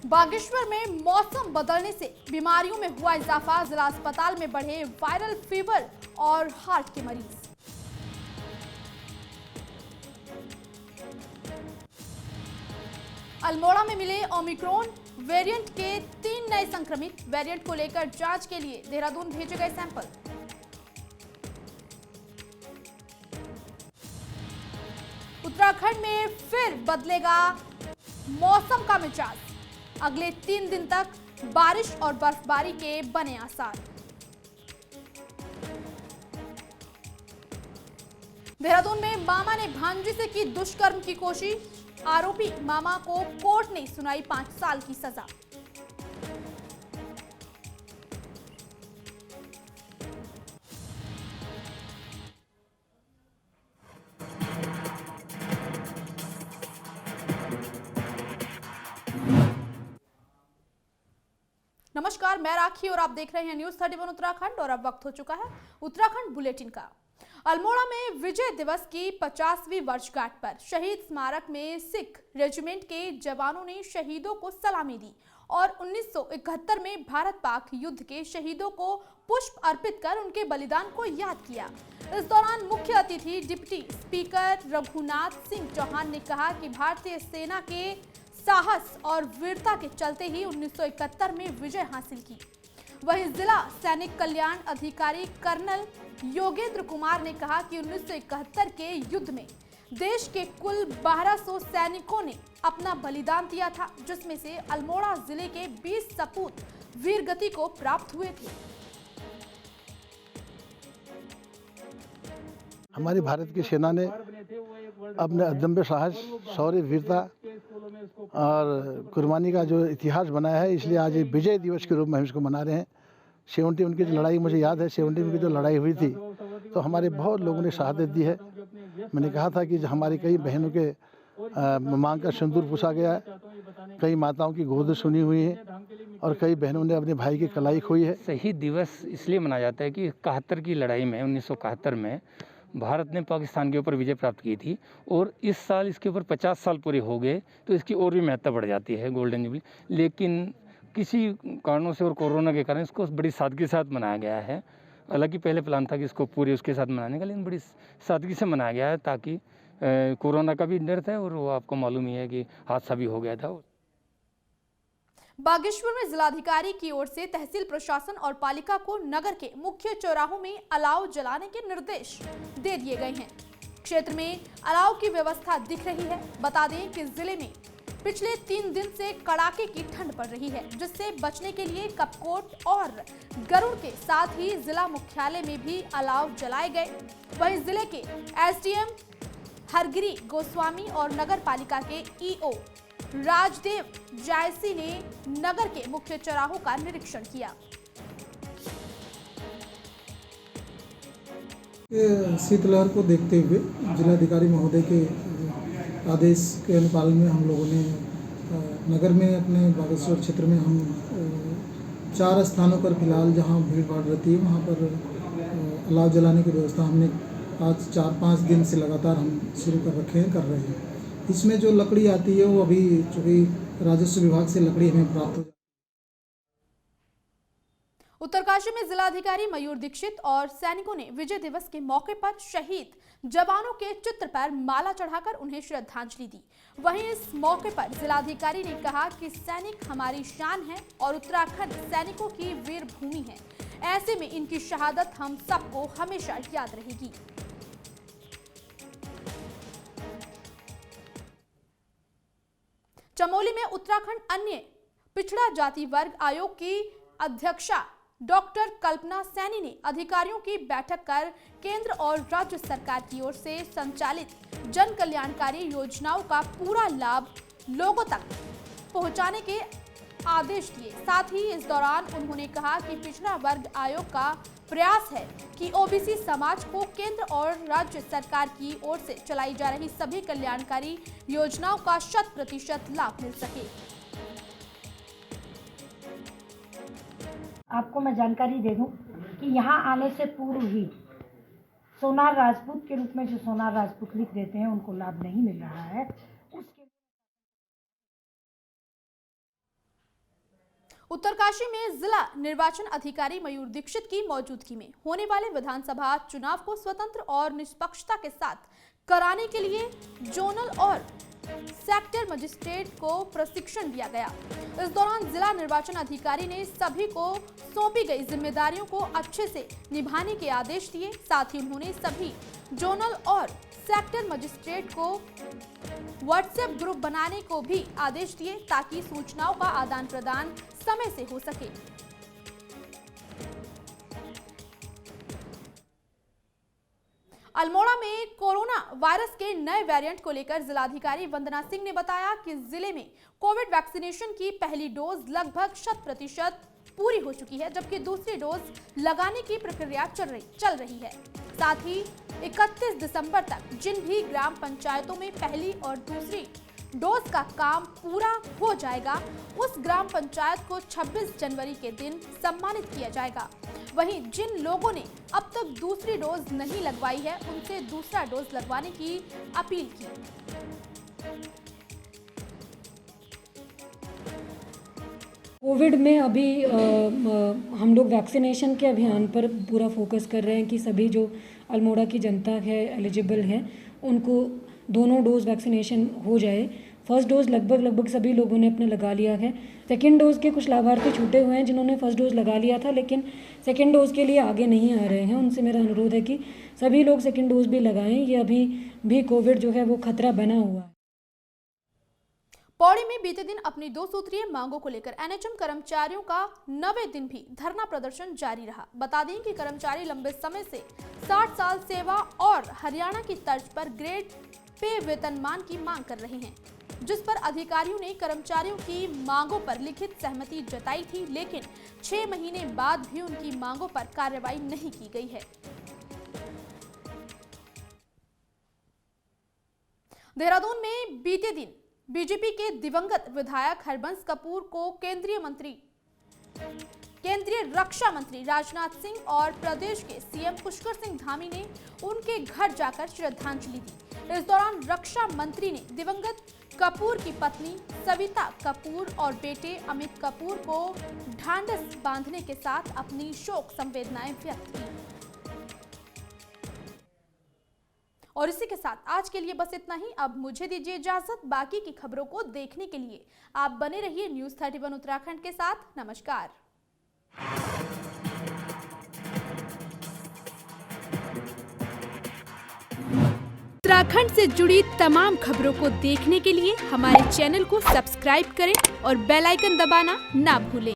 बागेश्वर में मौसम बदलने से बीमारियों में हुआ इजाफा, जिला अस्पताल में बढ़े वायरल फीवर और हार्ट के मरीज। अल्मोड़ा में मिले ओमिक्रॉन वेरिएंट के 3 नए संक्रमित, वेरिएंट को लेकर जांच के लिए देहरादून भेजे गए सैंपल। उत्तराखंड में फिर बदलेगा मौसम का मिजाज, अगले 3 दिन तक बारिश और बर्फबारी के बने आसार। देहरादून में मामा ने भांजी से की दुष्कर्म की कोशिश, आरोपी मामा को कोर्ट ने सुनाई 5 साल की सजा। नमस्कार, मैं राखी और आप देख रहे हैं न्यूज 31 उत्तराखंड और अब वक्त हो चुका है उत्तराखंड बुलेटिन का। अल्मोड़ा में विजय दिवस की 50वीं वर्षगांठ पर शहीद स्मारक में सिख रेजिमेंट के जवानों ने शहीदों को सलामी दी और 1971 में भारत पाक युद्ध के शहीदों को पुष्प अर्पित कर उनके बलिदान को याद किया। इस दौरान मुख्य अतिथि डिप्टी स्पीकर रघुनाथ सिंह चौहान ने कहा कि भारतीय सेना के साहस और वीरता के चलते ही 1971 में विजय हासिल की। वहीं जिला सैनिक कल्याण अधिकारी कर्नल योगेंद्र कुमार ने कहा कि 1971 के युद्ध में देश के कुल 1200 सैनिकों ने अपना बलिदान दिया था, जिसमें से अल्मोड़ा जिले के 20 सपूत वीरगति को प्राप्त हुए थे। हमारी भारत की सेना ने अपने अदम्य साहस, शौर्य, वीरता और कुर्बानी का जो इतिहास बनाया है, इसलिए आज ये विजय दिवस के रूप में हम इसको मना रहे हैं। 70 उनकी जो लड़ाई मुझे याद है, 70 की जो लड़ाई हुई थी तो हमारे बहुत लोगों ने शहादत दी है। मैंने कहा था कि हमारी कई बहनों के मांग का सिंदूर पूछा गया है, कई माताओं की गोद सुनी हुई है और कई बहनों ने अपने भाई की कलाई खोई है। शहीद दिवस इसलिए मनाया जाता है कि 71 की लड़ाई में 1971 में भारत ने पाकिस्तान के ऊपर विजय प्राप्त की थी और इस साल इसके ऊपर 50 साल पूरे हो गए तो इसकी और भी महत्ता बढ़ जाती है गोल्डन जुबली। लेकिन किसी कारणों से और कोरोना के कारण इसको बड़ी सादगी के साथ मनाया गया है। हालांकि पहले प्लान था कि इसको पूरे उसके साथ मनाने का, लेकिन बड़ी सादगी से मनाया गया है ताकि कोरोना का भी डर था और वो आपको मालूम ही है कि हादसा भी हो गया था। बागेश्वर में जिलाधिकारी की ओर से तहसील प्रशासन और पालिका को नगर के मुख्य चौराहों में अलाव जलाने के निर्देश दे दिए गए हैं। क्षेत्र में अलाव की व्यवस्था दिख रही है। बता दें कि जिले में पिछले 3 दिन से कड़ाके की ठंड पड़ रही है, जिससे बचने के लिए कपकोट और गरुड़ के साथ ही जिला मुख्यालय में भी अलाव जलाए गए। वहीं जिले के एसडीएम हरगिरी गोस्वामी और नगर पालिका के ईओ राजदेव जायसी ने नगर के मुख्य चौराहों का निरीक्षण किया। शीतलहर को देखते हुए जिलाधिकारी महोदय के आदेश के अनुपालन में हम लोगों ने नगर में अपने बागेश्वर क्षेत्र में हम 4 स्थानों पर फिलहाल जहां भीड़ भाड़ रहती है वहां पर अलाव जलाने की व्यवस्था हमने आज 4-5 दिन से लगातार हम शुरू कर रखे हैं, कर रहे हैं। इसमें जो लकड़ी आती है वो अभी चूँकि राजस्व विभाग से लकड़ी हमें प्राप्त हो जाती है। उत्तरकाशी में जिलाधिकारी मयूर दीक्षित और सैनिकों ने विजय दिवस के मौके पर शहीद जवानों के चित्र पर माला चढ़ाकर उन्हें श्रद्धांजलि दी। वहीं इस मौके पर जिलाधिकारी ने कहा कि सैनिक हमारी शान है और उत्तराखंड सैनिकों की वीर भूमि है। ऐसे में इनकी शहादत हम सबको हमेशा याद रहेगी। चमोली में उत्तराखंड अन्य पिछड़ा जाति वर्ग आयोग की अध्यक्षा डॉक्टर कल्पना सैनी ने अधिकारियों की बैठक कर केंद्र और राज्य सरकार की ओर से संचालित जन कल्याणकारी योजनाओं का पूरा लाभ लोगों तक पहुंचाने के आदेश दिए। साथ ही इस दौरान उन्होंने कहा कि पिछड़ा वर्ग आयोग का प्रयास है कि ओबीसी समाज को केंद्र और राज्य सरकार की ओर से चलाई जा रही सभी कल्याणकारी योजनाओं का 100% लाभ मिल सके। आपको मैं जानकारी दे दूं कि यहाँ आने से पूर्व ही सोनार राजपूत के रूप में जो सोनार राजपूत लिख देते हैं उनको लाभ नहीं मिल रहा है। उत्तरकाशी में जिला निर्वाचन अधिकारी मयूर दीक्षित की मौजूदगी में होने वाले विधानसभा चुनाव को स्वतंत्र और निष्पक्षता के साथ कराने के लिए जोनल और सेक्टर मजिस्ट्रेट को प्रशिक्षण दिया गया। इस दौरान जिला निर्वाचन अधिकारी ने सभी को सौंपी गई जिम्मेदारियों को अच्छे से निभाने के आदेश दिए। साथ ही उन्होंने सभी जोनल और सेक्टर मजिस्ट्रेट को व्हाट्सएप ग्रुप बनाने को भी आदेश दिए ताकि सूचनाओं का आदान प्रदान समय से हो सके। अल्मोड़ा में कोरोना वायरस के नए वेरिएंट को लेकर जिलाधिकारी वंदना सिंह ने बताया कि जिले में कोविड वैक्सीनेशन की पहली डोज लगभग 100% पूरी हो चुकी है, जबकि दूसरी डोज लगाने की प्रक्रिया चल रही है। साथ ही 31 दिसंबर तक जिन भी ग्राम पंचायतों में पहली और दूसरी डोज का काम पूरा हो जाएगा, उस ग्राम पंचायत को 26 जनवरी के दिन सम्मानित किया जाएगा। वहीं जिन लोगों ने अब तक दूसरी डोज नहीं लगवाई है, उनसे दूसरा डोज लगवाने की अपील की। कोविड में अभी हम लोग वैक्सीनेशन के अभियान पर पूरा फोकस कर रहे हैं कि सभी जो अल्मोड़ा की जनता है एलिजिबल है उनको दोनों डोज वैक्सीनेशन हो जाए। फर्स्ट डोज लगभग सभी लोगों ने अपने लगा लिया है। सेकेंड डोज के कुछ लाभार्थी छूटे हुए हैं जिन्होंने फर्स्ट डोज लगा लिया था लेकिन सेकेंड डोज के लिए आगे नहीं आ रहे हैं। उनसे मेरा अनुरोध है कि सभी लोग सेकेंड डोज भी लगाएं। ये अभी भी कोविड जो है वो खतरा बना हुआ है। पौड़ी में बीते दिन अपनी 2 सूत्रीय मांगों को लेकर एनएचएम कर्मचारियों का 9वें दिन भी धरना प्रदर्शन जारी रहा। बता दें कि कर्मचारी लंबे समय से 60 साल सेवा और हरियाणा की तर्ज पर ग्रेड पे वेतनमान की मांग कर रहे हैं, जिस पर अधिकारियों ने कर्मचारियों की मांगों पर लिखित सहमति जताई थी, लेकिन 6 महीने बाद भी उनकी मांगों पर कार्रवाई नहीं की गई है। देहरादून में बीते दिन बीजेपी के दिवंगत विधायक हरबंस कपूर को केंद्रीय रक्षा मंत्री राजनाथ सिंह और प्रदेश के सीएम पुष्कर सिंह धामी ने उनके घर जाकर श्रद्धांजलि दी। इस दौरान रक्षा मंत्री ने दिवंगत कपूर की पत्नी सविता कपूर और बेटे अमित कपूर को ढांढस बांधने के साथ अपनी शोक संवेदनाएं व्यक्त की। और इसी के साथ आज के लिए बस इतना ही। अब मुझे दीजिए इजाजत। बाकी की खबरों को देखने के लिए आप बने रहिए न्यूज़ 31 उत्तराखंड के साथ। नमस्कार। उत्तराखंड से जुड़ी तमाम खबरों को देखने के लिए हमारे चैनल को सब्सक्राइब करें और बेल आइकन दबाना ना भूलें।